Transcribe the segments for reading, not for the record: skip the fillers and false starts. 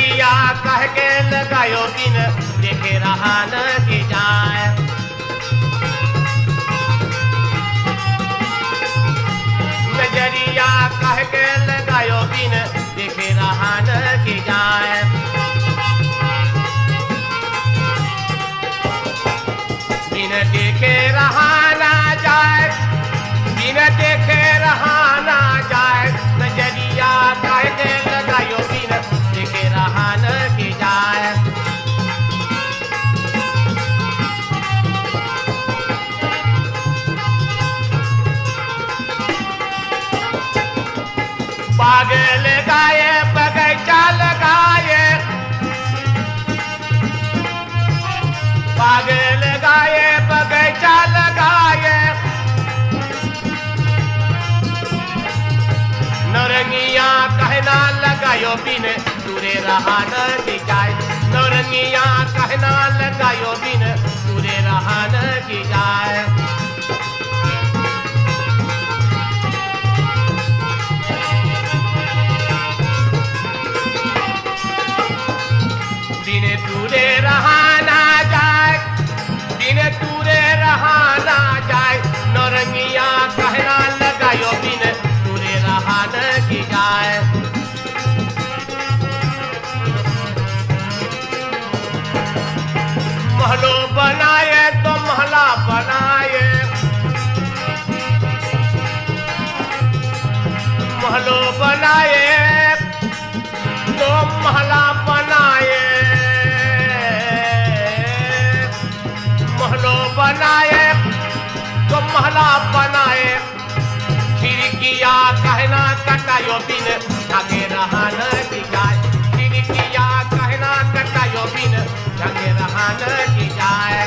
नजरिया कह के लगायो बिन देखे रहा न की जाए। नजरिया कह के लगायो बिन देखे रहा न की जाए। बिन देखे रहा ना जाए, बिन देखे रहा ना जाए। नजरिया कह के लगायो बिन देखे रहा न की जाए। बाग लगाए बगीचा लगाए, बाग लगाए बगीचा लगाए। नौरंगिया कहना लगायो बिन दूरे रहा न की जाए। नौरंगिया कहना लगायो बिन दूरे रहा न की जाए। बिन दूरे रहा ना जाए, बिन दूरे रहा ना जाए। नौरंगिया कहना लगायो बिन दूरे रहा न की जाए। महलो बनाए तो महला बनाए, महलो बनाए तो महला बनाए। महलो बनाए तो महला बनाए। खिड़किया कहना कटायो बिन ढके रहा न की जाए। खिड़किया कहना कटायो बिन ढके रहा न की जाए।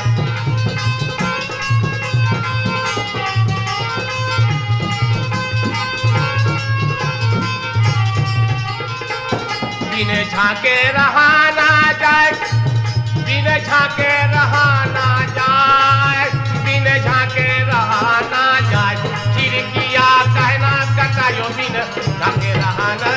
बिन झाके रहा ना जाए, बिन झाके रहा ना जाए। बिन झाके रहा ना जाए। खिड़किया कहना कटायो बिन झाके रहा न।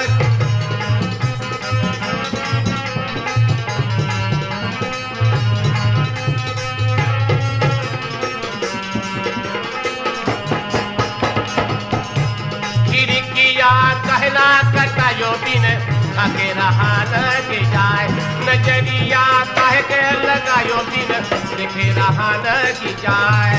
खिड़किया कहना कटायो बिन झाके रहा न की जाए। नजरिया कह के लगायो बिन देखे रहा न की जाए।